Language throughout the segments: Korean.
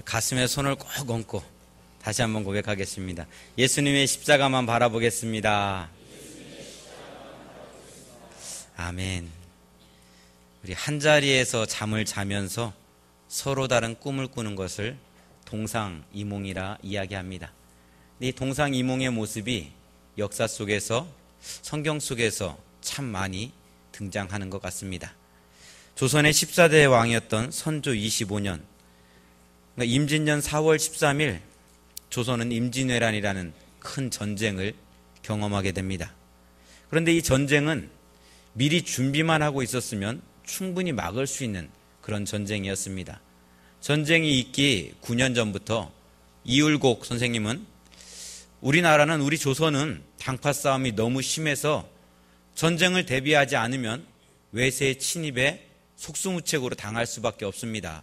가슴에 손을 꼭 얹고 다시 한번 고백하겠습니다. 예수님의 십자가만 바라보겠습니다. 아멘. 우리 한자리에서 잠을 자면서 서로 다른 꿈을 꾸는 것을 동상이몽이라 이야기합니다. 이 동상이몽의 모습이 역사 속에서, 성경 속에서 참 많이 등장하는 것 같습니다. 조선의 14대 왕이었던 선조 25년, 임진년 4월 13일 조선은 임진왜란이라는 큰 전쟁을 경험하게 됩니다. 그런데 이 전쟁은 미리 준비만 하고 있었으면 충분히 막을 수 있는 그런 전쟁이었습니다. 전쟁이 있기 9년 전부터 이울곡 선생님은 우리나라는, 우리 조선은 당파 싸움이 너무 심해서 전쟁을 대비하지 않으면 외세의 침입에 속수무책으로 당할 수밖에 없습니다.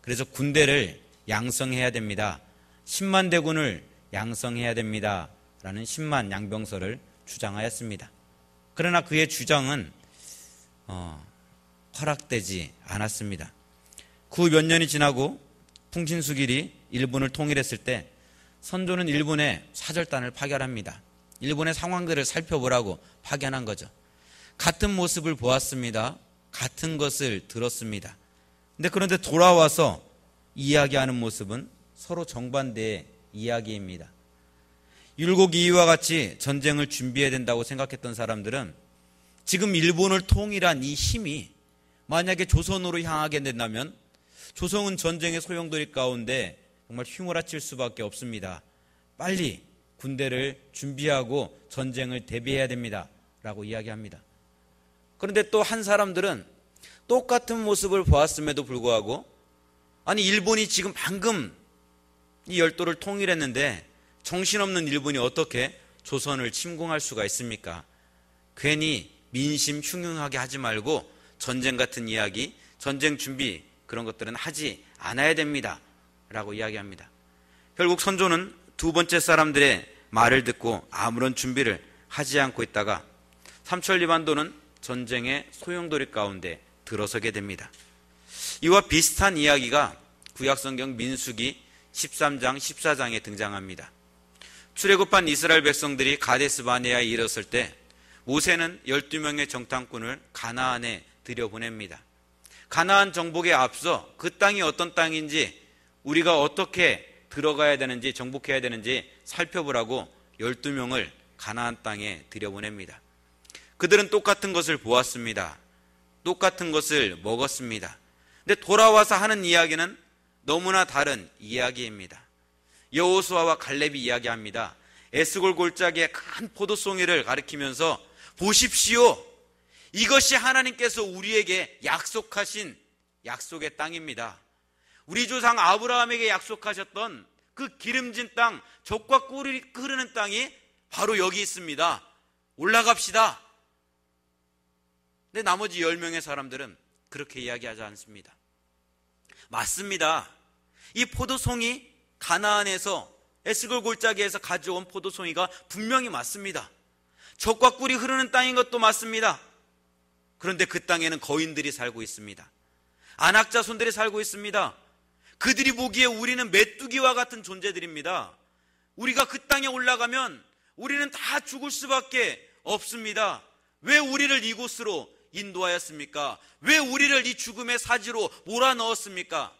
그래서 군대를 양성해야 됩니다. 10만 대군을 양성해야 됩니다. 라는 10만 양병설을 주장하였습니다. 그러나 그의 주장은 허락되지 않았습니다. 그 몇 년이 지나고 풍신수길이 일본을 통일했을 때 선조는 일본에 사절단을 파견합니다. 일본의 상황들을 살펴보라고 파견한 거죠. 같은 모습을 보았습니다. 같은 것을 들었습니다. 그런데 돌아와서 이야기하는 모습은 서로 정반대의 이야기입니다. 율곡 이이와 같이 전쟁을 준비해야 된다고 생각했던 사람들은 지금 일본을 통일한 이 힘이 만약에 조선으로 향하게 된다면 조선은 전쟁의 소용돌이 가운데 정말 휘몰아칠 수밖에 없습니다. 빨리 군대를 준비하고 전쟁을 대비해야 됩니다. 라고 이야기합니다. 그런데 또 한 사람들은 똑같은 모습을 보았음에도 불구하고, 아니 일본이 지금 방금 이 열도를 통일했는데 정신없는 일본이 어떻게 조선을 침공할 수가 있습니까? 괜히 민심 흉흉하게 하지 말고 전쟁 같은 이야기, 전쟁 준비 그런 것들은 하지 않아야 됩니다. 라고 이야기합니다. 결국 선조는 두 번째 사람들의 말을 듣고 아무런 준비를 하지 않고 있다가 삼천리반도는 전쟁의 소용돌이 가운데 들어서게 됩니다. 이와 비슷한 이야기가 구약성경 민수기 13장 14장에 등장합니다. 출애굽한 이스라엘 백성들이 가데스 바네아에 이르렀을 때 모세는 12명의 정탐꾼을 가나안에 들여보냅니다. 가나안 정복에 앞서 그 땅이 어떤 땅인지, 우리가 어떻게 들어가야 되는지, 정복해야 되는지 살펴보라고 12명을 가나안 땅에 들여보냅니다. 그들은 똑같은 것을 보았습니다. 똑같은 것을 먹었습니다. 근데 돌아와서 하는 이야기는 너무나 다른 이야기입니다. 여호수아와 갈렙이 이야기합니다. 에스골 골짜기의 큰 포도송이를 가리키면서 보십시오. 이것이 하나님께서 우리에게 약속하신 약속의 땅입니다. 우리 조상 아브라함에게 약속하셨던 그 기름진 땅, 젖과 꿀이 흐르는 땅이 바로 여기 있습니다. 올라갑시다. 근데 나머지 10명의 사람들은 그렇게 이야기하지 않습니다. 맞습니다. 이 포도송이 가나안에서, 에스골 골짜기에서 가져온 포도송이가 분명히 맞습니다. 젖과 꿀이 흐르는 땅인 것도 맞습니다. 그런데 그 땅에는 거인들이 살고 있습니다. 안악자손들이 살고 있습니다. 그들이 보기에 우리는 메뚜기와 같은 존재들입니다. 우리가 그 땅에 올라가면 우리는 다 죽을 수밖에 없습니다. 왜 우리를 이곳으로 인도하였습니까? 왜 우리를 이 죽음의 사지로 몰아넣었습니까?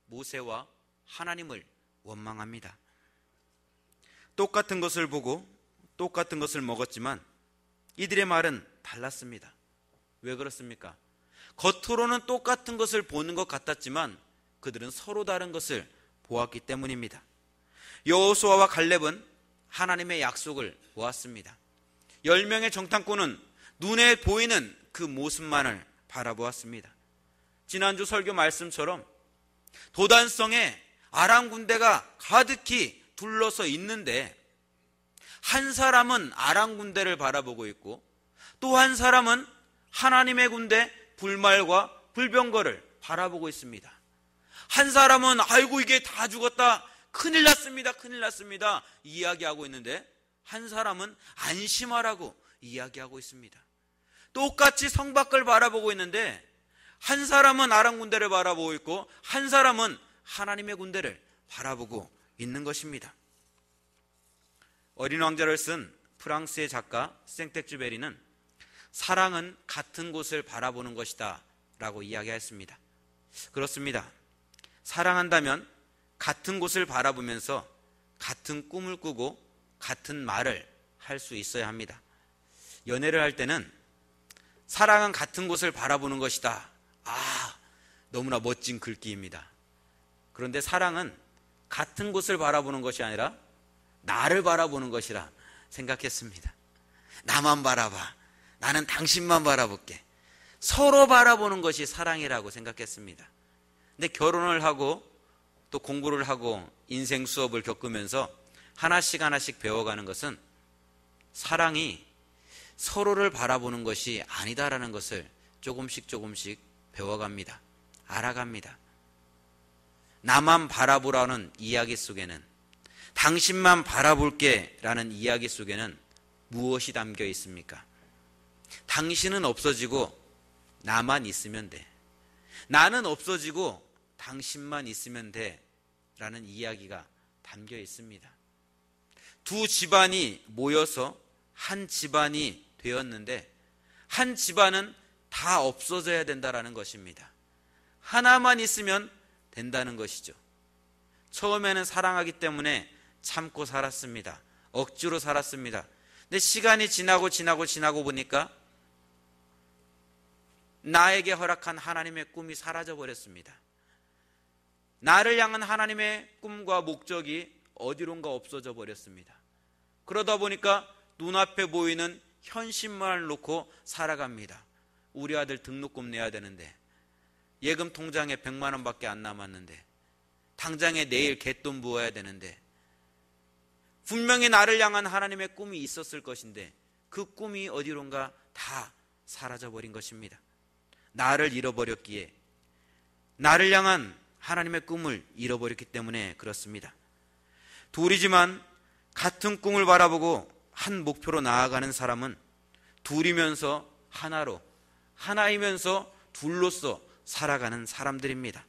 모세와 하나님을 원망합니다. 똑같은 것을 보고 똑같은 것을 먹었지만 이들의 말은 달랐습니다. 왜 그렇습니까? 겉으로는 똑같은 것을 보는 것 같았지만 그들은 서로 다른 것을 보았기 때문입니다. 여호수아와 갈렙은 하나님의 약속을 보았습니다. 10명의 정탐꾼은 눈에 보이는 그 모습만을 바라보았습니다. 지난주 설교 말씀처럼 도단성에 아람 군대가 가득히 둘러서 있는데 한 사람은 아람 군대를 바라보고 있고 또 한 사람은 하나님의 군대 불말과 불병거를 바라보고 있습니다. 한 사람은 아이고 이게 다 죽었다, 큰일 났습니다, 큰일 났습니다 이야기하고 있는데 한 사람은 안심하라고 이야기하고 있습니다. 똑같이 성 밖을 바라보고 있는데 한 사람은 아람 군대를 바라보고 있고 한 사람은 하나님의 군대를 바라보고 있는 것입니다. 어린 왕자를 쓴 프랑스의 작가 생텍쥐베리는 사랑은 같은 곳을 바라보는 것이다 라고 이야기했습니다. 그렇습니다. 사랑한다면 같은 곳을 바라보면서 같은 꿈을 꾸고 같은 말을 할 수 있어야 합니다. 연애를 할 때는 사랑은 같은 곳을 바라보는 것이다. 너무나 멋진 글귀입니다. 그런데 사랑은 같은 곳을 바라보는 것이 아니라 나를 바라보는 것이라 생각했습니다. 나만 바라봐. 나는 당신만 바라볼게. 서로 바라보는 것이 사랑이라고 생각했습니다. 근데 결혼을 하고 또 공부를 하고 인생 수업을 겪으면서 하나씩 배워가는 것은 사랑이 서로를 바라보는 것이 아니다라는 것을 조금씩 배워갑니다. 알아갑니다. 나만 바라보라는 이야기 속에는, 당신만 바라볼게 라는 이야기 속에는 무엇이 담겨 있습니까? 당신은 없어지고 나만 있으면 돼. 나는 없어지고 당신만 있으면 돼 라는 이야기가 담겨 있습니다. 두 집안이 모여서 한 집안이 되었는데 한 집안은 다 없어져야 된다라는 것입니다. 하나만 있으면 된다는 것이죠. 처음에는 사랑하기 때문에 참고 살았습니다. 억지로 살았습니다. 근데 시간이 지나고 보니까 나에게 허락한 하나님의 꿈이 사라져 버렸습니다. 나를 향한 하나님의 꿈과 목적이 어디론가 없어져 버렸습니다. 그러다 보니까 눈앞에 보이는 현실만을 놓고 살아갑니다. 우리 아들 등록금 내야 되는데, 예금 통장에 100만 원밖에 안 남았는데, 당장에 내일 갯돈 부어야 되는데, 분명히 나를 향한 하나님의 꿈이 있었을 것인데 그 꿈이 어디론가 다 사라져버린 것입니다. 나를 잃어버렸기에, 나를 향한 하나님의 꿈을 잃어버렸기 때문에 그렇습니다. 둘이지만 같은 꿈을 바라보고 한 목표로 나아가는 사람은 둘이면서 하나로, 하나이면서 둘로서 살아가는 사람들입니다.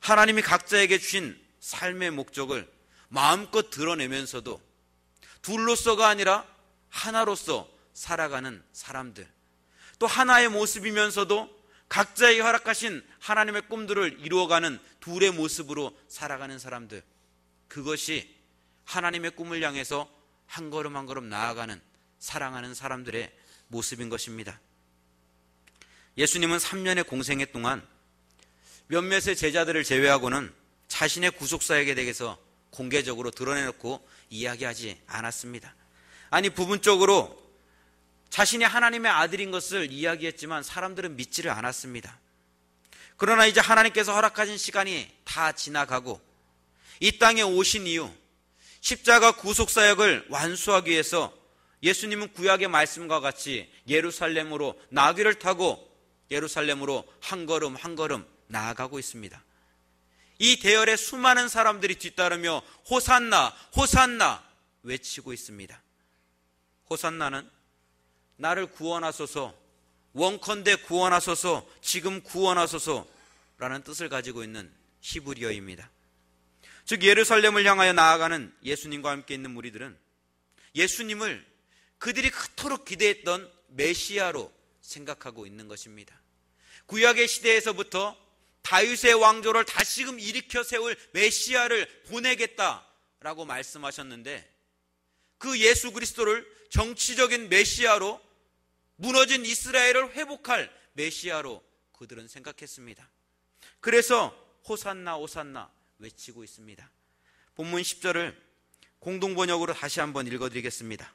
하나님이 각자에게 주신 삶의 목적을 마음껏 드러내면서도 둘로서가 아니라 하나로서 살아가는 사람들, 또 하나의 모습이면서도 각자에게 허락하신 하나님의 꿈들을 이루어가는 둘의 모습으로 살아가는 사람들, 그것이 하나님의 꿈을 향해서 한 걸음 한 걸음 나아가는, 사랑하는 사람들의 모습인 것입니다. 예수님은 3년의 공생애 동안 몇몇의 제자들을 제외하고는 자신의 구속사역에 대해서 공개적으로 드러내놓고 이야기하지 않았습니다. 아니, 부분적으로 자신이 하나님의 아들인 것을 이야기했지만 사람들은 믿지를 않았습니다. 그러나 이제 하나님께서 허락하신 시간이 다 지나가고 이 땅에 오신 이후 십자가 구속사역을 완수하기 위해서 예수님은 구약의 말씀과 같이 예루살렘으로 나귀를 타고 예루살렘으로 한 걸음 한 걸음 나아가고 있습니다. 이 대열에 수많은 사람들이 뒤따르며 호산나 호산나 외치고 있습니다. 호산나는 나를 구원하소서, 원컨대 구원하소서, 지금 구원하소서라는 뜻을 가지고 있는 히브리어입니다. 즉 예루살렘을 향하여 나아가는 예수님과 함께 있는 무리들은 예수님을 그들이 그토록 기대했던 메시아로 생각하고 있는 것입니다. 구약의 시대에서부터 다윗의 왕조를 다시금 일으켜 세울 메시아를 보내겠다라고 말씀하셨는데, 그 예수 그리스도를 정치적인 메시아로, 무너진 이스라엘을 회복할 메시아로 그들은 생각했습니다. 그래서 호산나 호산나 외치고 있습니다. 본문 10절을 공동번역으로 다시 한번 읽어드리겠습니다.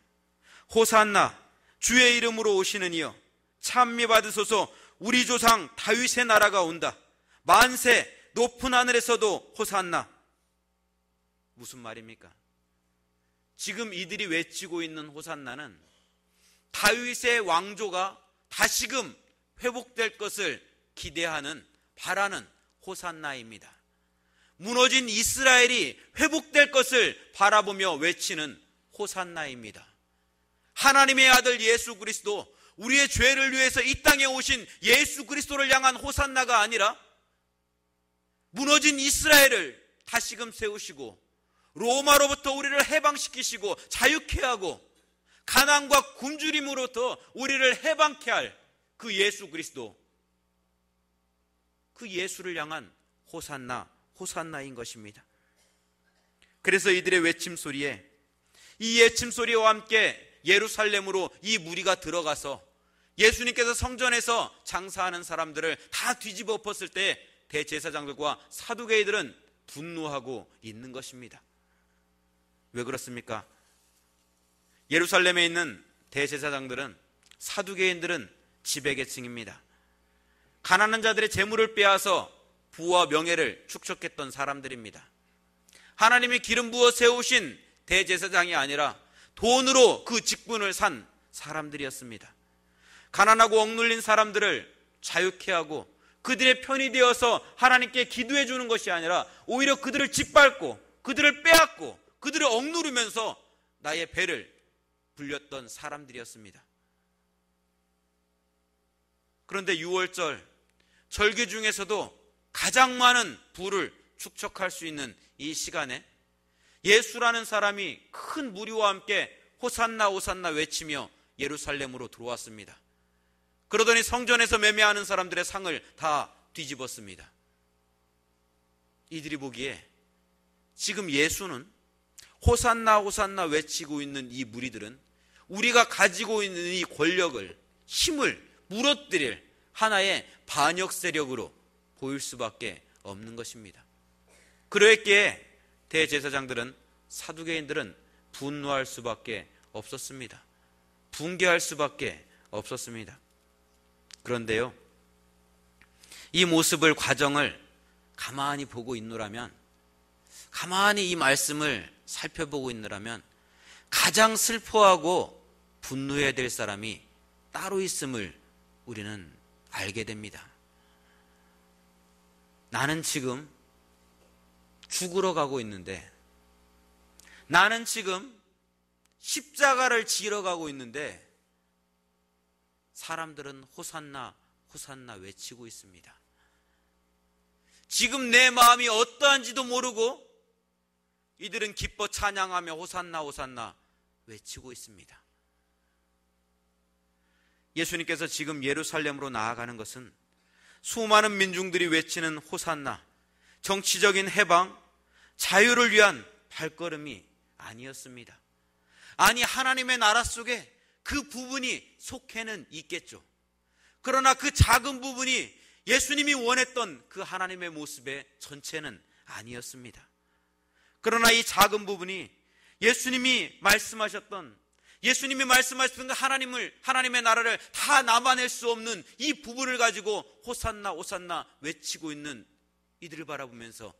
호산나, 주의 이름으로 오시는 이여 찬미 받으소서. 우리 조상 다윗의 나라가 온다. 만세, 높은 하늘에서도 호산나. 무슨 말입니까? 지금 이들이 외치고 있는 호산나는 다윗의 왕조가 다시금 회복될 것을 기대하는, 바라는 호산나입니다. 무너진 이스라엘이 회복될 것을 바라보며 외치는 호산나입니다. 하나님의 아들 예수 그리스도, 우리의 죄를 위해서 이 땅에 오신 예수 그리스도를 향한 호산나가 아니라 무너진 이스라엘을 다시금 세우시고 로마로부터 우리를 해방시키시고 자유케 하고 가난과 굶주림으로부터 우리를 해방케 할 그 예수 그리스도, 그 예수를 향한 호산나, 호산나인 것입니다. 그래서 이들의 외침 소리에, 이 외침 소리와 함께 예루살렘으로 이 무리가 들어가서 예수님께서 성전에서 장사하는 사람들을 다 뒤집어 엎었을 때 대제사장들과 사두개이들은 분노하고 있는 것입니다. 왜 그렇습니까? 예루살렘에 있는 대제사장들은, 사두개인들은 지배계층입니다. 가난한 자들의 재물을 빼앗아 부와 명예를 축적했던 사람들입니다. 하나님이 기름 부어 세우신 대제사장이 아니라 돈으로 그 직분을 산 사람들이었습니다. 가난하고 억눌린 사람들을 자유케 하고 그들의 편이 되어서 하나님께 기도해 주는 것이 아니라 오히려 그들을 짓밟고 그들을 빼앗고 그들을 억누르면서 나의 배를 불렸던 사람들이었습니다. 그런데 6월절 절기 중에서도 가장 많은 부를 축적할 수 있는 이 시간에 예수라는 사람이 큰 무리와 함께 호산나 호산나 외치며 예루살렘으로 들어왔습니다. 그러더니 성전에서 매매하는 사람들의 상을 다 뒤집었습니다. 이들이 보기에 지금 예수는 호산나 호산나 외치고 있는 이 무리들은 우리가 가지고 있는 이 권력을, 힘을 무너뜨릴 하나의 반역 세력으로 보일 수밖에 없는 것입니다. 그랬기에 대제사장들은, 사두개인들은 분노할 수밖에 없었습니다. 붕괴할 수밖에 없었습니다. 그런데요, 이 모습을, 과정을 가만히 보고 있노라면, 가만히 이 말씀을 살펴보고 있노라면 가장 슬퍼하고 분노해야 될 사람이 따로 있음을 우리는 알게 됩니다. 나는 지금 죽으러 가고 있는데, 나는 지금 십자가를 지러 가고 있는데 사람들은 호산나 호산나 외치고 있습니다. 지금 내 마음이 어떠한지도 모르고 이들은 기뻐 찬양하며 호산나 호산나 외치고 있습니다. 예수님께서 지금 예루살렘으로 나아가는 것은 수많은 민중들이 외치는 호산나, 정치적인 해방, 자유를 위한 발걸음이 아니었습니다. 아니, 하나님의 나라 속에 그 부분이 속해는 있겠죠. 그러나 그 작은 부분이 예수님이 원했던 그 하나님의 모습의 전체는 아니었습니다. 그러나 이 작은 부분이 예수님이 말씀하셨던 그 하나님의 나라를 다 남아낼 수 없는 이 부분을 가지고 호산나 호산나 외치고 있는 이들을 바라보면서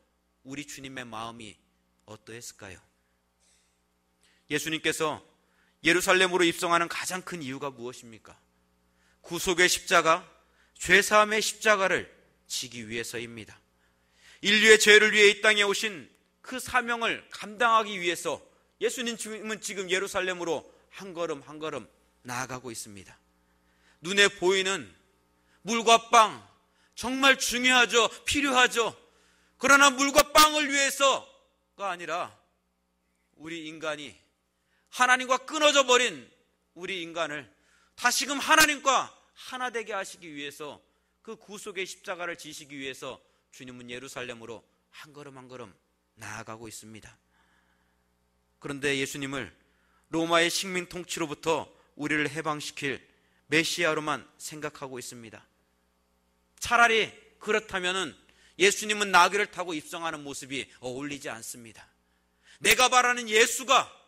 우리 주님의 마음이 어떠했을까요? 예수님께서 예루살렘으로 입성하는 가장 큰 이유가 무엇입니까? 구속의 십자가, 죄사함의 십자가를 지기 위해서입니다. 인류의 죄를 위해 이 땅에 오신 그 사명을 감당하기 위해서 예수님은 지금 예루살렘으로 한 걸음 한 걸음 나아가고 있습니다. 눈에 보이는 물과 빵, 정말 중요하죠. 필요하죠. 그러나 물과 빵을 위해서가 아니라 우리 인간이 하나님과 끊어져 버린 우리 인간을 다시금 하나님과 하나 되게 하시기 위해서, 그 구속의 십자가를 지시기 위해서 주님은 예루살렘으로 한 걸음 한 걸음 나아가고 있습니다. 그런데 예수님을 로마의 식민 통치로부터 우리를 해방시킬 메시아로만 생각하고 있습니다. 차라리 그렇다면 예수님은 나귀를 타고 입성하는 모습이 어울리지 않습니다. 내가 바라는 예수가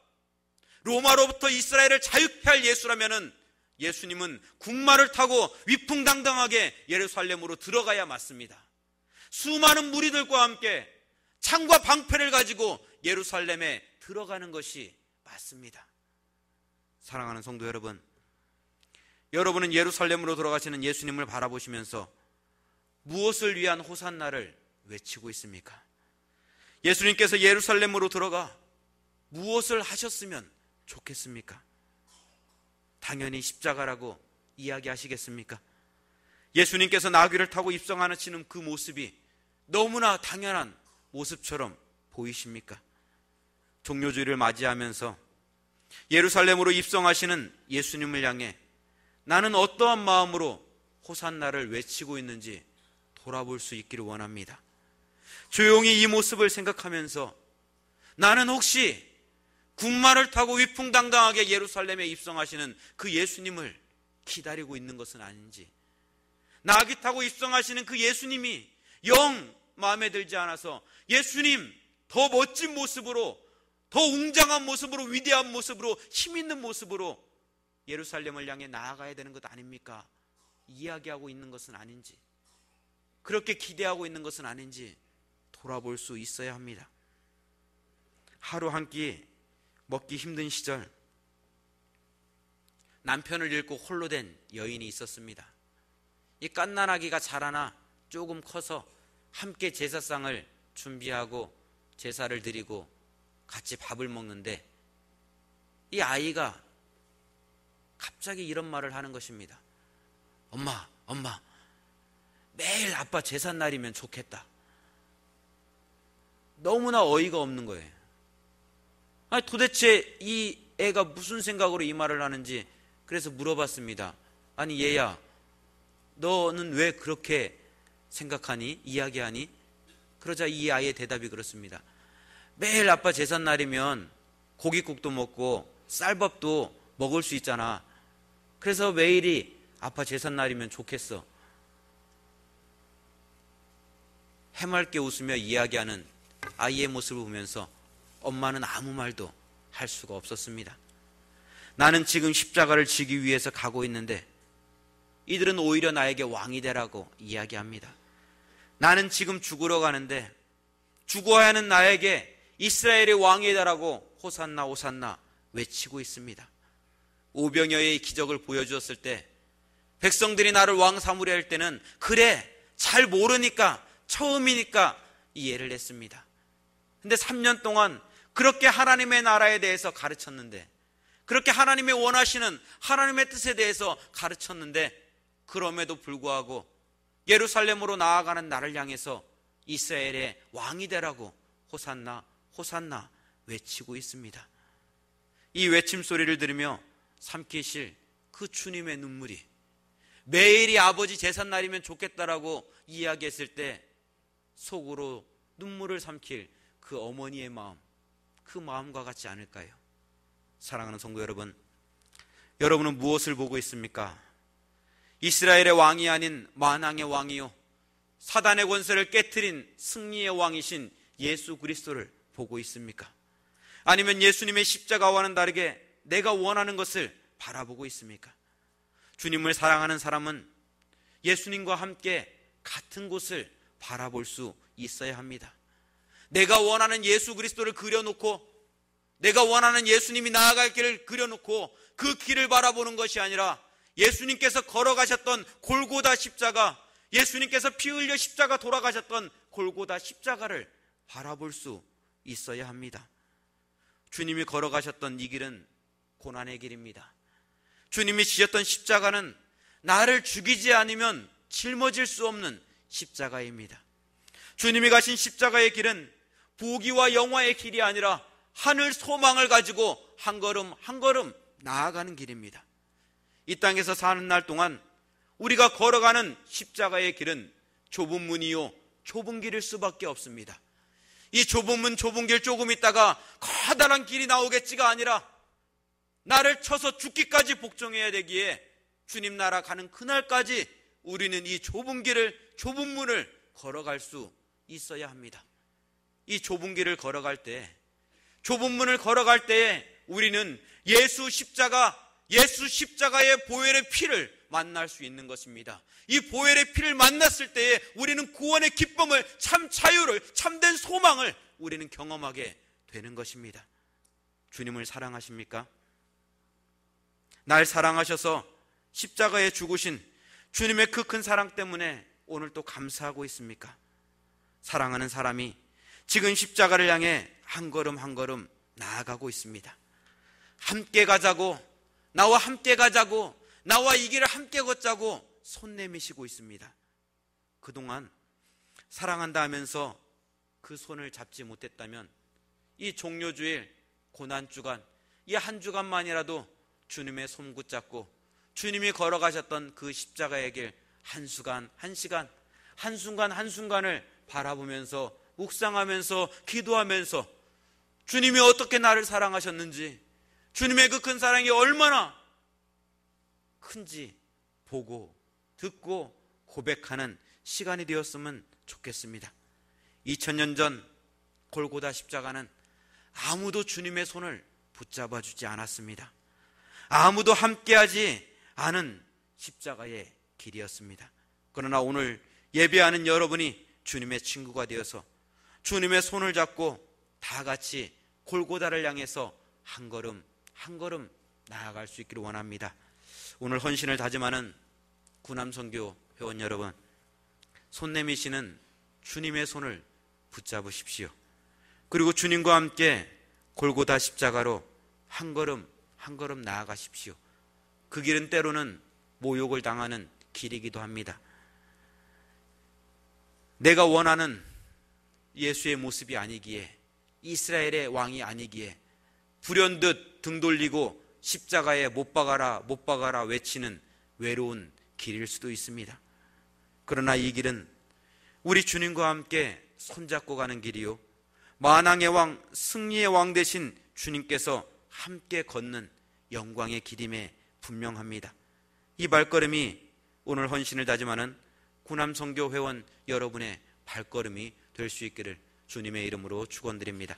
로마로부터 이스라엘을 자유케 할 예수라면 예수님은 군마를 타고 위풍당당하게 예루살렘으로 들어가야 맞습니다. 수많은 무리들과 함께 창과 방패를 가지고 예루살렘에 들어가는 것이 맞습니다. 사랑하는 성도 여러분, 여러분은 예루살렘으로 돌아가시는 예수님을 바라보시면서 무엇을 위한 호산나를 외치고 있습니까? 예수님께서 예루살렘으로 들어가 무엇을 하셨으면 좋겠습니까? 당연히 십자가라고 이야기하시겠습니까? 예수님께서 나귀를 타고 입성하시는 그 모습이 너무나 당연한 모습처럼 보이십니까? 종료주의를 맞이하면서 예루살렘으로 입성하시는 예수님을 향해 나는 어떠한 마음으로 호산나를 외치고 있는지 돌아볼 수 있기를 원합니다. 조용히 이 모습을 생각하면서 나는 혹시 군마를 타고 위풍당당하게 예루살렘에 입성하시는 그 예수님을 기다리고 있는 것은 아닌지, 나귀 타고 입성하시는 그 예수님이 영 마음에 들지 않아서 예수님 더 멋진 모습으로, 더 웅장한 모습으로, 위대한 모습으로, 힘 있는 모습으로 예루살렘을 향해 나아가야 되는 것 아닙니까? 이야기하고 있는 것은 아닌지, 그렇게 기대하고 있는 것은 아닌지 돌아볼 수 있어야 합니다. 하루 한 끼 먹기 힘든 시절 남편을 잃고 홀로 된 여인이 있었습니다. 이 갓난아기가 자라나 조금 커서 함께 제사상을 준비하고 제사를 드리고 같이 밥을 먹는데 이 아이가 갑자기 이런 말을 하는 것입니다. 엄마, 매일 아빠 제삿날이면 좋겠다. 너무나 어이가 없는 거예요. 아니, 도대체 이 애가 무슨 생각으로 이 말을 하는지 그래서 물어봤습니다. 아니 얘야, 너는 왜 그렇게 생각하니? 이야기하니? 그러자 이 아이의 대답이 그렇습니다. 매일 아빠 제삿날이면 고깃국도 먹고 쌀밥도 먹을 수 있잖아. 그래서 매일이 아빠 제삿날이면 좋겠어. 해맑게 웃으며 이야기하는 아이의 모습을 보면서 엄마는 아무 말도 할 수가 없었습니다. 나는 지금 십자가를 지기 위해서 가고 있는데 이들은 오히려 나에게 왕이 되라고 이야기합니다. 나는 지금 죽으러 가는데 죽어야 하는 나에게 이스라엘의 왕이 되라고 호산나 호산나 외치고 있습니다. 오병이어의 기적을 보여주었을 때 백성들이 나를 왕 삼으려 할 때는 그래, 잘 모르니까, 처음이니까 이해를 했습니다. 근데 3년 동안 그렇게 하나님의 나라에 대해서 가르쳤는데, 그렇게 하나님의 원하시는 하나님의 뜻에 대해서 가르쳤는데, 그럼에도 불구하고 예루살렘으로 나아가는 나를 향해서 이스라엘의 왕이 되라고 호산나 호산나 외치고 있습니다. 이 외침 소리를 들으며 삼키실 그 주님의 눈물이, 매일이 아버지 제삿날이면 좋겠다라고 이야기했을 때 속으로 눈물을 삼킬 그 어머니의 마음, 그 마음과 같지 않을까요? 사랑하는 성도 여러분, 여러분은 무엇을 보고 있습니까? 이스라엘의 왕이 아닌 만왕의 왕이요, 사단의 권세를 깨트린 승리의 왕이신 예수 그리스도를 보고 있습니까? 아니면 예수님의 십자가와는 다르게 내가 원하는 것을 바라보고 있습니까? 주님을 사랑하는 사람은 예수님과 함께 같은 곳을 바라볼 수 있어야 합니다. 내가 원하는 예수 그리스도를 그려놓고, 내가 원하는 예수님이 나아갈 길을 그려놓고 그 길을 바라보는 것이 아니라 예수님께서 걸어가셨던 골고다 십자가, 예수님께서 피 흘려 십자가 돌아가셨던 골고다 십자가를 바라볼 수 있어야 합니다. 주님이 걸어가셨던 이 길은 고난의 길입니다. 주님이 지셨던 십자가는 나를 죽이지 않으면 짊어질 수 없는 십자가입니다. 주님이 가신 십자가의 길은 부귀와 영화의 길이 아니라 하늘 소망을 가지고 한 걸음 한 걸음 나아가는 길입니다. 이 땅에서 사는 날 동안 우리가 걸어가는 십자가의 길은 좁은 문이요 좁은 길일 수밖에 없습니다. 이 좁은 문 좁은 길 조금 있다가 커다란 길이 나오겠지가 아니라 나를 쳐서 죽기까지 복종해야 되기에 주님 나라 가는 그날까지 우리는 이 좁은 길을, 좁은 문을 걸어갈 수 있어야 합니다. 이 좁은 길을 걸어갈 때, 좁은 문을 걸어갈 때에 우리는 예수 십자가의 보혈의 피를 만날 수 있는 것입니다. 이 보혈의 피를 만났을 때에 우리는 구원의 기쁨을, 참 자유를, 참된 소망을 우리는 경험하게 되는 것입니다. 주님을 사랑하십니까? 날 사랑하셔서 십자가에 죽으신 주님의 그 큰 사랑 때문에 오늘 또 감사하고 있습니까? 사랑하는 사람이 지금 십자가를 향해 한 걸음 한 걸음 나아가고 있습니다. 함께 가자고, 나와 함께 가자고, 나와 이 길을 함께 걷자고 손 내미시고 있습니다. 그동안 사랑한다 하면서 그 손을 잡지 못했다면 이 종료주일 고난주간, 이 한 주간만이라도 주님의 손 붙잡고 주님이 걸어가셨던 그 십자가의 길 한 시간 한순간을 바라보면서 묵상하면서 기도하면서 주님이 어떻게 나를 사랑하셨는지, 주님의 그 큰 사랑이 얼마나 큰지 보고 듣고 고백하는 시간이 되었으면 좋겠습니다. 2000년 전 골고다 십자가는 아무도 주님의 손을 붙잡아 주지 않았습니다. 아무도 함께하지 않은 십자가의 길이었습니다. 그러나 오늘 예배하는 여러분이 주님의 친구가 되어서 주님의 손을 잡고 다 같이 골고다를 향해서 한 걸음 한 걸음 나아갈 수 있기를 원합니다. 오늘 헌신을 다짐하는 구남선교 회원 여러분, 손 내미시는 주님의 손을 붙잡으십시오. 그리고 주님과 함께 골고다 십자가로 한 걸음 한 걸음 나아가십시오. 그 길은 때로는 모욕을 당하는 길이기도 합니다. 내가 원하는 예수의 모습이 아니기에, 이스라엘의 왕이 아니기에 불현듯 등 돌리고 십자가에 못 박아라 못 박아라 외치는 외로운 길일 수도 있습니다. 그러나 이 길은 우리 주님과 함께 손잡고 가는 길이요, 만왕의 왕, 승리의 왕 되신 주님께서 함께 걷는 영광의 길임에 분명합니다. 이 발걸음이 오늘 헌신을 다짐하는 구남선교 회원 여러분의 발걸음이 될 수 있기를 주님의 이름으로 축원드립니다.